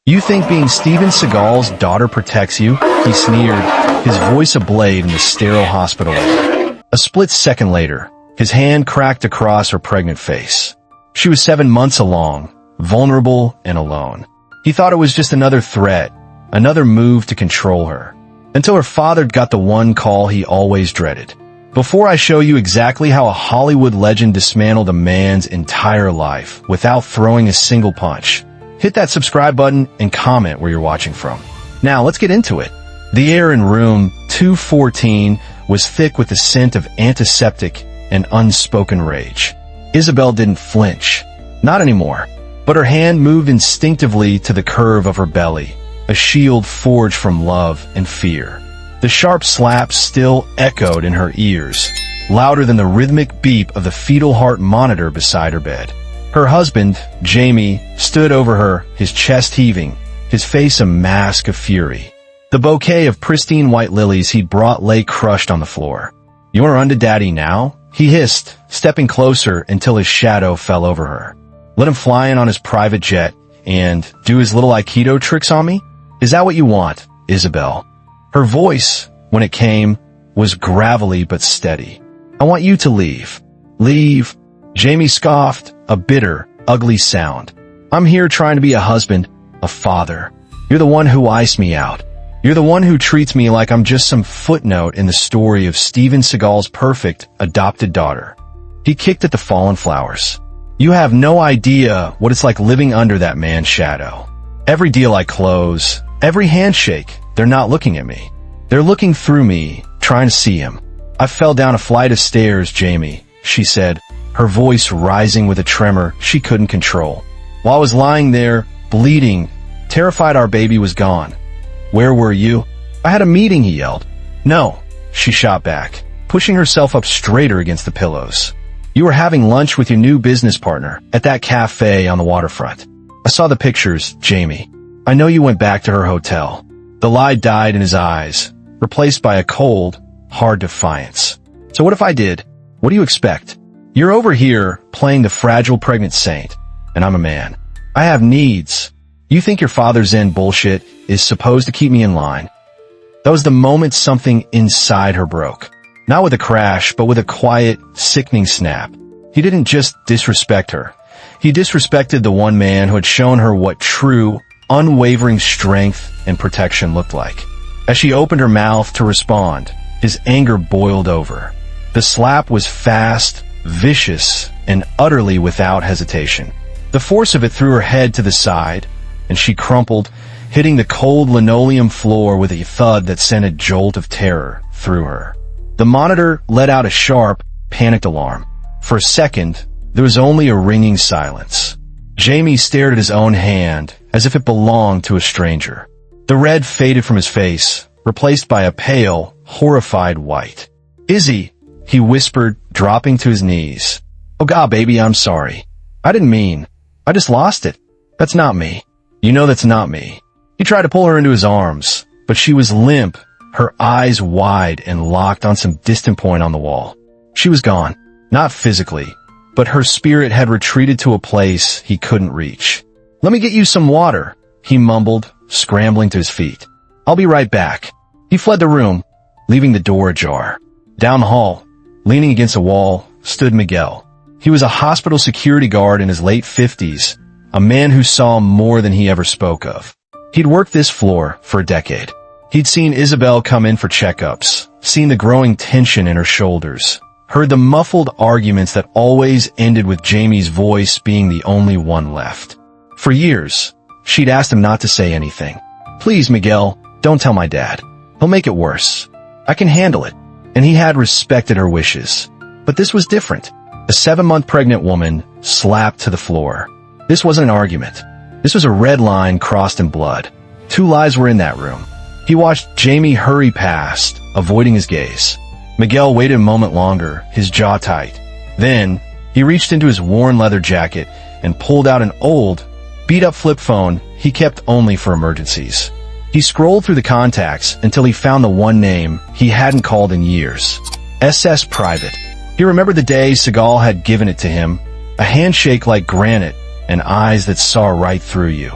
You think being Steven Seagal's daughter protects you? He sneered, his voice ablaze in the sterile hospital air. A split second later, his hand cracked across her pregnant face. She was 7 months along, vulnerable and alone. He thought it was just another threat, another move to control her, until her father got the one call he always dreaded. Before I show you exactly how a Hollywood legend dismantled a man's entire life without throwing a single punch, hit that subscribe button and comment where you're watching from. Now let's get into it. The air in room 214 was thick with the scent of antiseptic and unspoken rage. Isabel didn't flinch. Not anymore. But her hand moved instinctively to the curve of her belly, a shield forged from love and fear. The sharp slaps still echoed in her ears, louder than the rhythmic beep of the fetal heart monitor beside her bed. Her husband, Jamie, stood over her, his chest heaving, his face a mask of fury. The bouquet of pristine white lilies he'd brought lay crushed on the floor. "You wanna run to Daddy now?" he hissed, stepping closer until his shadow fell over her. "Let him fly in on his private jet and do his little Aikido tricks on me? Is that what you want, Isabel?" Her voice, when it came, was gravelly but steady. "I want you to leave." "Leave?" Jamie scoffed, a bitter, ugly sound. "I'm here trying to be a husband, a father. You're the one who iced me out. You're the one who treats me like I'm just some footnote in the story of Steven Seagal's perfect, adopted daughter." He kicked at the fallen flowers. "You have no idea what it's like living under that man's shadow. Every deal I close, every handshake, they're not looking at me. They're looking through me, trying to see him. I fell down a flight of stairs, Jamie," she said, her voice rising with a tremor she couldn't control. "While I was lying there, bleeding, terrified our baby was gone. Where were you?" "I had a meeting," he yelled. "No," she shot back, pushing herself up straighter against the pillows. "You were having lunch with your new business partner at that cafe on the waterfront. I saw the pictures, Jamie. I know you went back to her hotel." The lie died in his eyes, replaced by a cold, hard defiance. "So what if I did? What do you expect? You're over here playing the fragile pregnant saint, and I'm a man. I have needs. You think your father's Zen bullshit is supposed to keep me in line?" That was the moment something inside her broke. Not with a crash, but with a quiet, sickening snap. He didn't just disrespect her. He disrespected the one man who had shown her what true, unwavering strength and protection looked like. As she opened her mouth to respond, his anger boiled over. The slap was fast, vicious, and utterly without hesitation. The force of it threw her head to the side, and she crumpled, hitting the cold linoleum floor with a thud that sent a jolt of terror through her. The monitor let out a sharp, panicked alarm. For a second, there was only a ringing silence. Jamie stared at his own hand as if it belonged to a stranger. The red faded from his face, replaced by a pale, horrified white. "Izzy," he whispered, dropping to his knees. "Oh God, baby, I'm sorry. I didn't mean. I just lost it. That's not me. You know that's not me." He tried to pull her into his arms, but she was limp, her eyes wide and locked on some distant point on the wall. She was gone. Not physically, but her spirit had retreated to a place he couldn't reach. "Let me get you some water," he mumbled, scrambling to his feet. "I'll be right back." He fled the room, leaving the door ajar. Down the hall, leaning against a wall, stood Miguel. He was a hospital security guard in his late 50s, a man who saw more than he ever spoke of. He'd worked this floor for a decade. He'd seen Isabel come in for checkups, seen the growing tension in her shoulders, heard the muffled arguments that always ended with Jamie's voice being the only one left. For years, she'd asked him not to say anything. "Please, Miguel, don't tell my dad. He'll make it worse. I can handle it." And he had respected her wishes. But this was different. A 7-month pregnant woman slapped to the floor. This wasn't an argument. This was a red line crossed in blood. 2 lives were in that room. He watched Jamie hurry past, avoiding his gaze. Miguel waited a moment longer, his jaw tight. Then, he reached into his worn leather jacket and pulled out an old, beat-up flip phone he kept only for emergencies. He scrolled through the contacts until he found the one name he hadn't called in years. SS Private. He remembered the day Seagal had given it to him, a handshake like granite and eyes that saw right through you.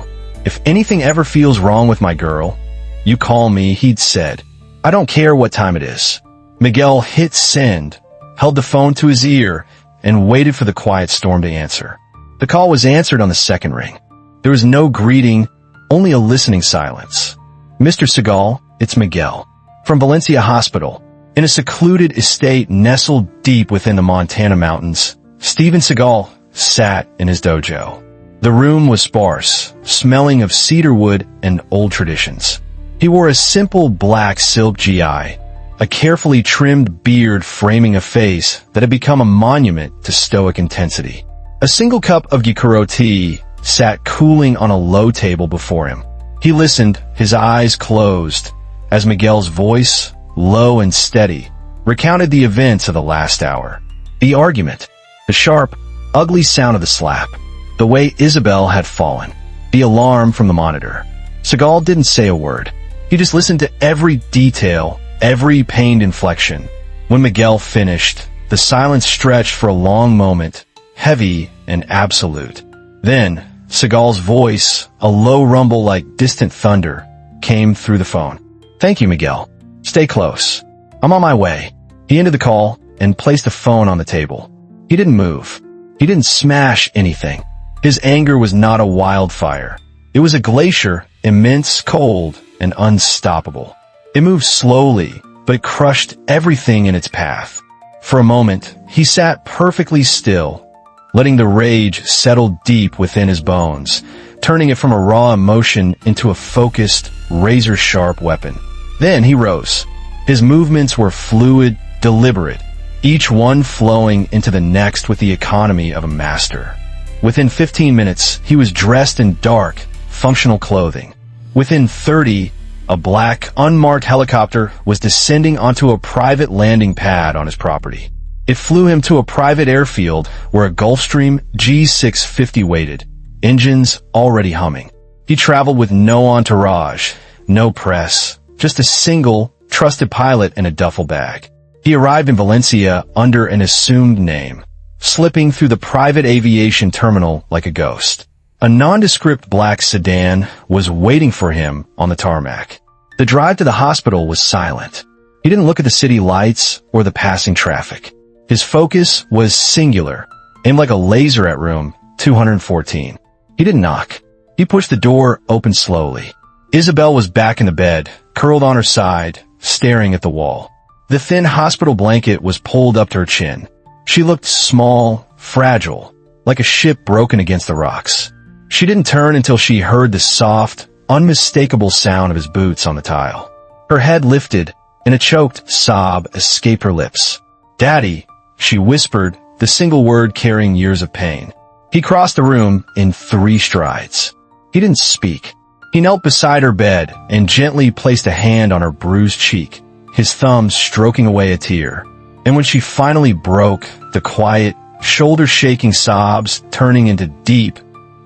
If anything ever feels wrong with my girl, you call me, he'd said. I don't care what time it is. Miguel hit send, held the phone to his ear, and waited for the quiet storm to answer. The call was answered on the second ring. There was no greeting, only a listening silence. Mr. Seagal, it's Miguel. From Valencia Hospital. In a secluded estate nestled deep within the Montana mountains, Steven Seagal sat in his dojo. The room was sparse, smelling of cedarwood and old traditions. He wore a simple black silk GI, a carefully trimmed beard framing a face that had become a monument to stoic intensity. A single cup of Gyokuro tea sat cooling on a low table before him. He listened, his eyes closed, as Miguel's voice, low and steady, recounted the events of the last hour. The argument, the sharp, ugly sound of the slap, the way Isabel had fallen, the alarm from the monitor. Seagal didn't say a word. He just listened to every detail, every pained inflection. When Miguel finished, the silence stretched for a long moment, heavy and absolute. Then, Seagal's voice, a low rumble like distant thunder, came through the phone. Thank you, Miguel. Stay close. I'm on my way. He ended the call and placed the phone on the table. He didn't move. He didn't smash anything. His anger was not a wildfire. It was a glacier, immense, cold, and unstoppable. It moved slowly, but it crushed everything in its path. For a moment, he sat perfectly still, letting the rage settle deep within his bones, turning it from a raw emotion into a focused, razor-sharp weapon. Then he rose. His movements were fluid, deliberate, each one flowing into the next with the economy of a master. Within 15 minutes, he was dressed in dark, functional clothing. Within 30, a black, unmarked helicopter was descending onto a private landing pad on his property. It flew him to a private airfield where a Gulfstream G650 waited, engines already humming. He traveled with no entourage, no press, just a single, trusted pilot and a duffel bag. He arrived in Valencia under an assumed name, slipping through the private aviation terminal like a ghost. A nondescript black sedan was waiting for him on the tarmac. The drive to the hospital was silent. He didn't look at the city lights or the passing traffic. His focus was singular, aimed like a laser at room 214. He didn't knock. He pushed the door open slowly. Isabel was back in the bed, curled on her side, staring at the wall. The thin hospital blanket was pulled up to her chin. She looked small, fragile, like a ship broken against the rocks. She didn't turn until she heard the soft, unmistakable sound of his boots on the tile. Her head lifted, and a choked sob escaped her lips. "Daddy," she whispered, the single word carrying years of pain. He crossed the room in 3 strides. He didn't speak. He knelt beside her bed and gently placed a hand on her bruised cheek, his thumb stroking away a tear. And when she finally broke, the quiet, shoulder-shaking sobs turning into deep,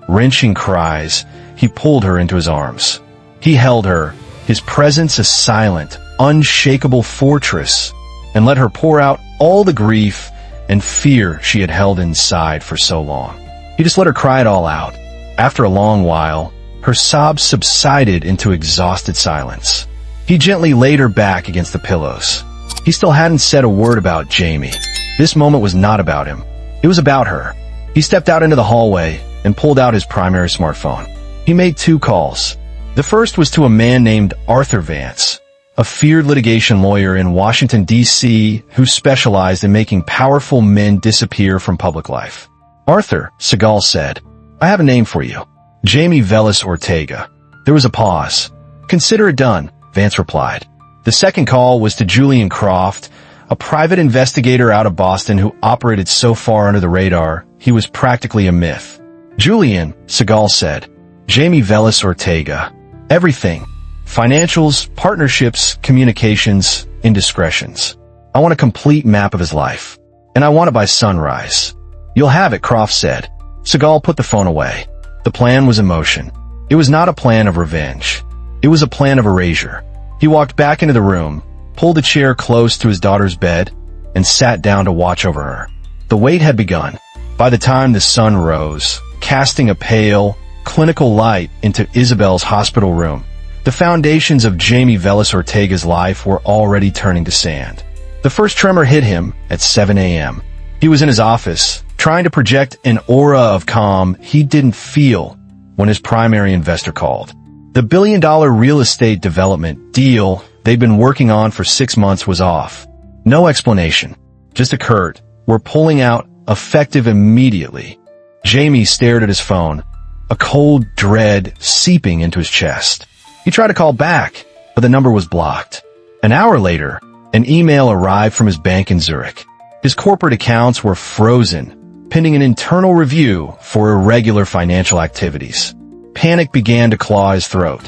wrenching cries, he pulled her into his arms. He held her, his presence a silent, unshakable fortress, and let her pour out all the grief and fear she had held inside for so long. He just let her cry it all out. After a long while, her sobs subsided into exhausted silence. He gently laid her back against the pillows. He still hadn't said a word about Jamie. This moment was not about him. It was about her. He stepped out into the hallway and pulled out his primary smartphone. He made 2 calls. The first was to a man named Arthur Vance, a feared litigation lawyer in Washington, D.C., who specialized in making powerful men disappear from public life. "Arthur," Seagal said, "I have a name for you. Jamie Velas Ortega." There was a pause. "Consider it done," Vance replied. The second call was to Julian Croft, a private investigator out of Boston who operated so far under the radar, he was practically a myth. "Julian," Seagal said, "Jamie Velas Ortega. Everything. Financials, partnerships, communications, indiscretions. I want a complete map of his life. And I want it by sunrise." "You'll have it," Croft said. Seagal put the phone away. The plan was in motion. It was not a plan of revenge. It was a plan of erasure. He walked back into the room, pulled a chair close to his daughter's bed, and sat down to watch over her. The wait had begun. By the time the sun rose, casting a pale, clinical light into Isabel's hospital room. The foundations of Jamie Velas Ortega's life were already turning to sand. The first tremor hit him at 7 a.m. He was in his office, trying to project an aura of calm he didn't feel when his primary investor called. The billion-dollar real estate development deal they'd been working on for 6 months was off. No explanation, just a curt, "We're pulling out, effective immediately." Jamie stared at his phone, a cold dread seeping into his chest. He tried to call back, but the number was blocked. An hour later, an email arrived from his bank in Zurich. His corporate accounts were frozen, pending an internal review for irregular financial activities. Panic began to claw his throat.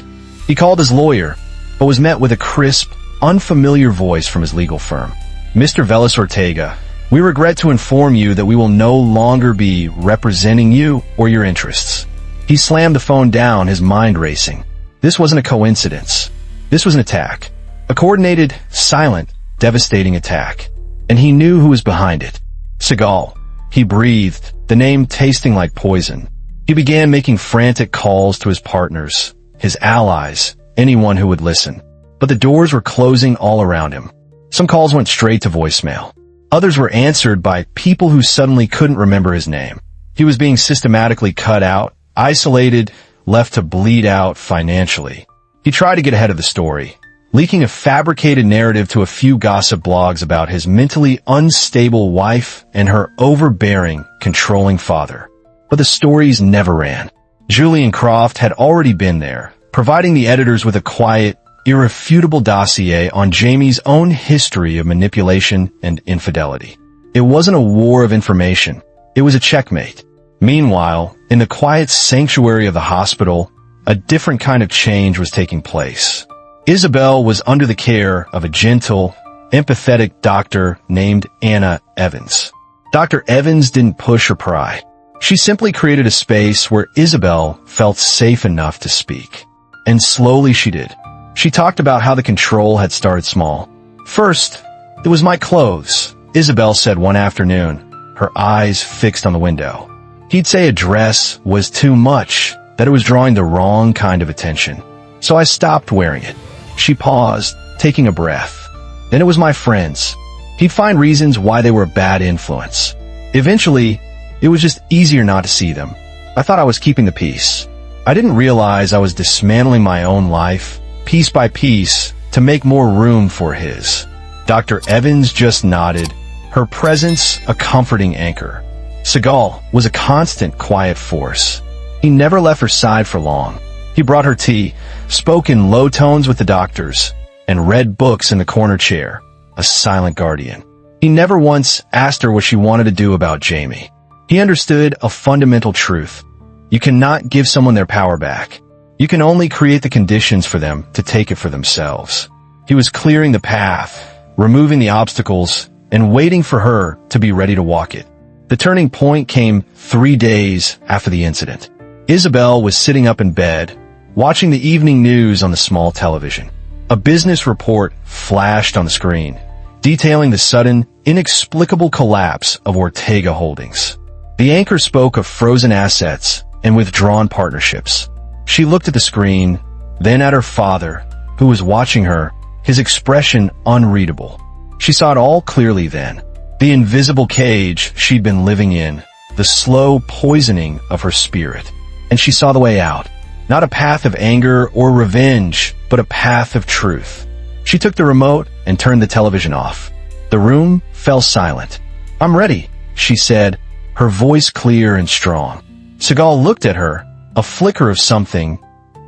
He called his lawyer, but was met with a crisp, unfamiliar voice from his legal firm. "Mr. Velas Ortega, we regret to inform you that we will no longer be representing you or your interests." He slammed the phone down, his mind racing. This wasn't a coincidence. This was an attack. A coordinated, silent, devastating attack. And he knew who was behind it. Seagal. He breathed, the name tasting like poison. He began making frantic calls to his partners, his allies, anyone who would listen. But the doors were closing all around him. Some calls went straight to voicemail. Others were answered by people who suddenly couldn't remember his name. He was being systematically cut out, isolated, left to bleed out financially. He tried to get ahead of the story, leaking a fabricated narrative to a few gossip blogs about his mentally unstable wife and her overbearing, controlling father. But the stories never ran. Julian Croft had already been there, providing the editors with a quiet, irrefutable dossier on Jamie's own history of manipulation and infidelity. It wasn't a war of information. It was a checkmate. Meanwhile, in the quiet sanctuary of the hospital, a different kind of change was taking place. Isabel was under the care of a gentle, empathetic doctor named Anna Evans. Dr. Evans didn't push or pry. She simply created a space where Isabel felt safe enough to speak. And slowly she did. She talked about how the control had started small. "First, it was my clothes," Isabel said one afternoon, her eyes fixed on the window. He'd say a dress was too much, that it was drawing the wrong kind of attention. "So I stopped wearing it." She paused, taking a breath. "Then it was my friends. He'd find reasons why they were a bad influence. Eventually, it was just easier not to see them. I thought I was keeping the peace. I didn't realize I was dismantling my own life, piece by piece, to make more room for his." Dr. Evans just nodded, her presence a comforting anchor. Seagal was a constant, quiet force. He never left her side for long. He brought her tea, spoke in low tones with the doctors, and read books in the corner chair, a silent guardian. He never once asked her what she wanted to do about Jamie. He understood a fundamental truth. You cannot give someone their power back. You can only create the conditions for them to take it for themselves. He was clearing the path, removing the obstacles, and waiting for her to be ready to walk it. The turning point came 3 days after the incident. Isabel was sitting up in bed, watching the evening news on the small television. A business report flashed on the screen, detailing the sudden, inexplicable collapse of Ortega Holdings. The anchor spoke of frozen assets and withdrawn partnerships. She looked at the screen, then at her father, who was watching her, his expression unreadable. She saw it all clearly then. The invisible cage she'd been living in, the slow poisoning of her spirit. And she saw the way out. Not a path of anger or revenge, but a path of truth. She took the remote and turned the television off. The room fell silent. "I'm ready," she said, her voice clear and strong. Seagal looked at her, a flicker of something,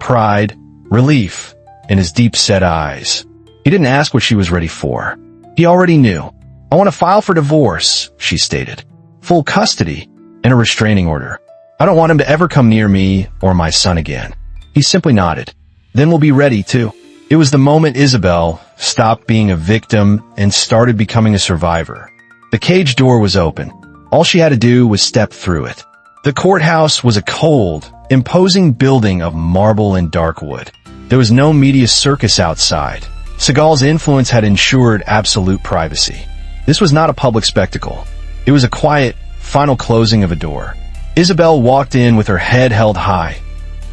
pride, relief, in his deep-set eyes. He didn't ask what she was ready for. He already knew. "I want to file for divorce," she stated. "Full custody and a restraining order. I don't want him to ever come near me or my son again." He simply nodded. "Then we'll be ready, too." It was the moment Isabel stopped being a victim and started becoming a survivor. The cage door was open. All she had to do was step through it. The courthouse was a cold, imposing building of marble and dark wood. There was no media circus outside. Seagal's influence had ensured absolute privacy. This was not a public spectacle. It was a quiet, final closing of a door. Isabel walked in with her head held high,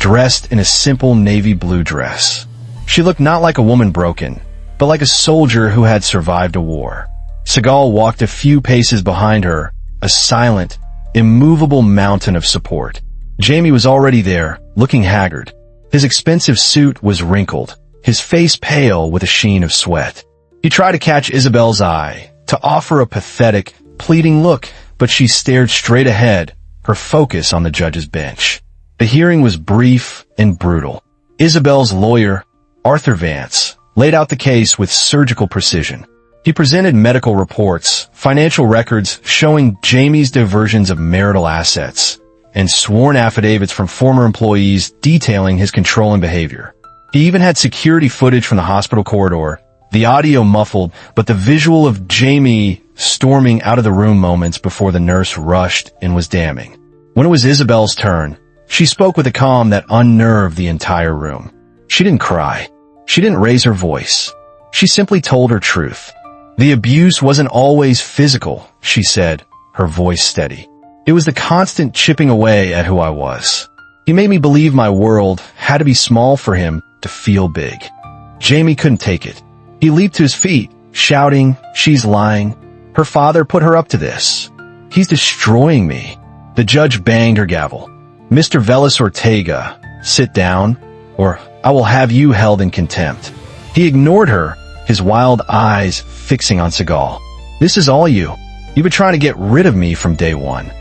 dressed in a simple navy blue dress. She looked not like a woman broken, but like a soldier who had survived a war. Seagal walked a few paces behind her, a silent, immovable mountain of support. Jamie was already there, looking haggard. His expensive suit was wrinkled, his face pale with a sheen of sweat. He tried to catch Isabel's eye, to offer a pathetic, pleading look, but she stared straight ahead, her focus on the judge's bench. The hearing was brief and brutal. Isabel's lawyer, Arthur Vance, laid out the case with surgical precision. He presented medical reports, financial records showing Jamie's diversions of marital assets, and sworn affidavits from former employees detailing his controlling behavior. He even had security footage from the hospital corridor, the audio muffled, but the visual of Jamie storming out of the room moments before the nurse rushed and was damning. When it was Isabel's turn, she spoke with a calm that unnerved the entire room. She didn't cry. She didn't raise her voice. She simply told her truth. The abuse wasn't always physical, she said, her voice steady. It was the constant chipping away at who I was. He made me believe my world had to be small for him to feel big. Jamie couldn't take it. He leaped to his feet, shouting, "She's lying. Her father put her up to this. He's destroying me." The judge banged her gavel. "Mr. Velas Ortega, sit down, or I will have you held in contempt." He ignored her, his wild eyes fixing on Seagal. "This is all you. You've been trying to get rid of me from day one."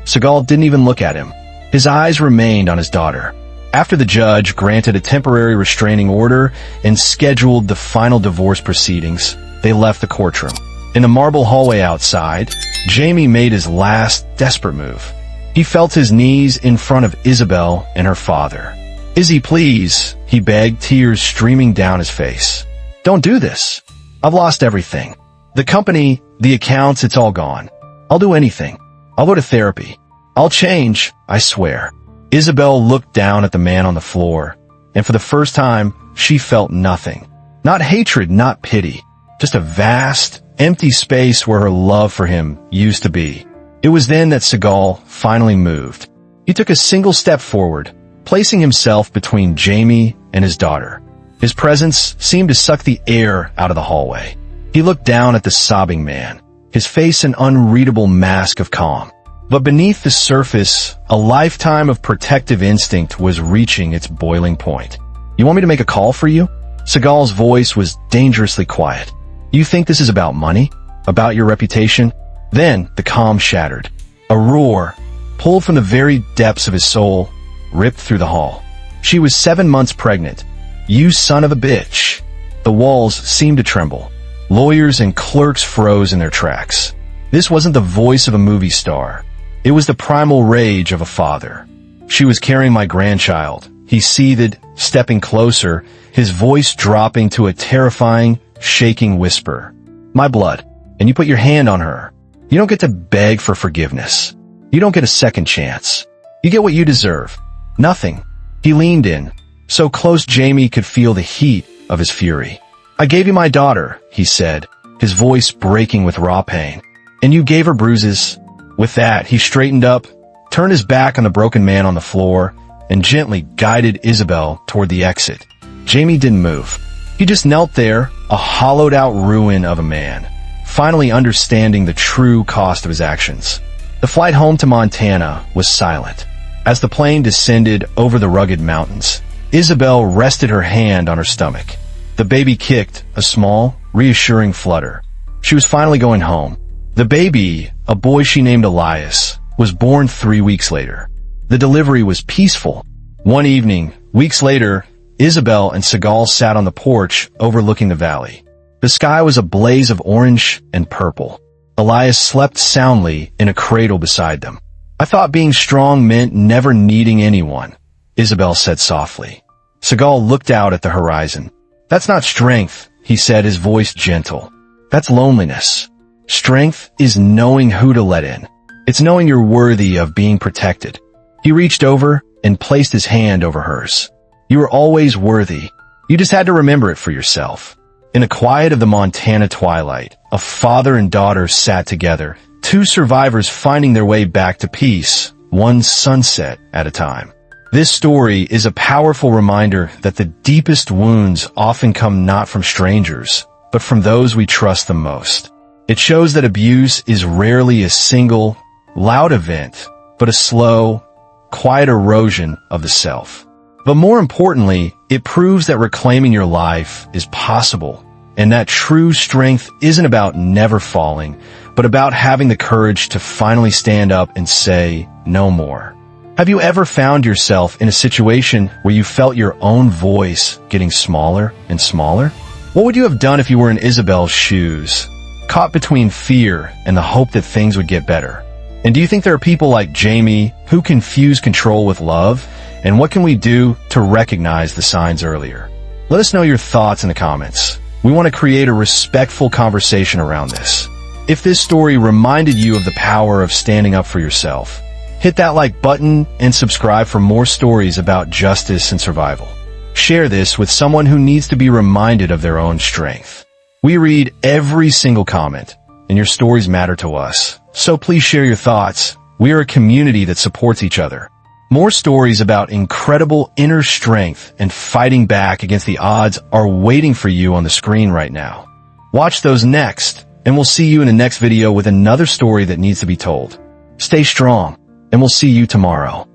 Seagal didn't even look at him. His eyes remained on his daughter. After the judge granted a temporary restraining order and scheduled the final divorce proceedings, they left the courtroom. In the marble hallway outside, Jamie made his last desperate move. He felt his knees in front of Isabel and her father. "Izzy, please," he begged, tears streaming down his face. "Don't do this. I've lost everything. The company, the accounts, it's all gone. I'll do anything. I'll go to therapy. I'll change, I swear." Isabel looked down at the man on the floor, and for the first time, she felt nothing. Not hatred, not pity. Just a vast, empty space where her love for him used to be. It was then that Seagal finally moved. He took a single step forward, placing himself between Jamie and his daughter. His presence seemed to suck the air out of the hallway. He looked down at the sobbing man, his face an unreadable mask of calm. But beneath the surface, a lifetime of protective instinct was reaching its boiling point. "You want me to make a call for you?" Seagal's voice was dangerously quiet. "You think this is about money? About your reputation?" Then the calm shattered. A roar, pulled from the very depths of his soul, ripped through the hall. "She was 7 months pregnant. You son of a bitch." The walls seemed to tremble. Lawyers and clerks froze in their tracks. This wasn't the voice of a movie star. It was the primal rage of a father. "She was carrying my grandchild," he seethed, stepping closer, his voice dropping to a terrifying, shaking whisper. "My blood. And you put your hand on her. You don't get to beg for forgiveness. You don't get a second chance. You get what you deserve. Nothing." He leaned in, so close Jamie could feel the heat of his fury. "I gave you my daughter," he said, his voice breaking with raw pain. "And you gave her bruises." With that, he straightened up, turned his back on the broken man on the floor, and gently guided Isabel toward the exit. Jamie didn't move. He just knelt there, a hollowed-out ruin of a man, finally understanding the true cost of his actions. The flight home to Montana was silent. As the plane descended over the rugged mountains, Isabel rested her hand on her stomach. The baby kicked a small, reassuring flutter. She was finally going home. The baby, a boy she named Elias, was born 3 weeks later. The delivery was peaceful. One evening, weeks later, Isabel and Seagal sat on the porch overlooking the valley. The sky was a blaze of orange and purple. Elias slept soundly in a cradle beside them. "I thought being strong meant never needing anyone," Isabel said softly. Seagal looked out at the horizon. "That's not strength," he said, his voice gentle. "That's loneliness. Strength is knowing who to let in. It's knowing you're worthy of being protected." He reached over and placed his hand over hers. "You were always worthy. You just had to remember it for yourself." In the quiet of the Montana twilight, a father and daughter sat together, 2 survivors finding their way back to peace, one sunset at a time. This story is a powerful reminder that the deepest wounds often come not from strangers, but from those we trust the most. It shows that abuse is rarely a single, loud event, but a slow, quiet erosion of the self. But more importantly, it proves that reclaiming your life is possible, and that true strength isn't about never falling, but about having the courage to finally stand up and say, no more. Have you ever found yourself in a situation where you felt your own voice getting smaller and smaller? What would you have done if you were in Isabel's shoes, caught between fear and the hope that things would get better? And do you think there are people like Jamie who confuse control with love? And what can we do to recognize the signs earlier? Let us know your thoughts in the comments. We want to create a respectful conversation around this. If this story reminded you of the power of standing up for yourself, hit that like button and subscribe for more stories about justice and survival. Share this with someone who needs to be reminded of their own strength. We read every single comment, and your stories matter to us. So please share your thoughts. We are a community that supports each other. More stories about incredible inner strength and fighting back against the odds are waiting for you on the screen right now. Watch those next, and we'll see you in the next video with another story that needs to be told. Stay strong, and we'll see you tomorrow.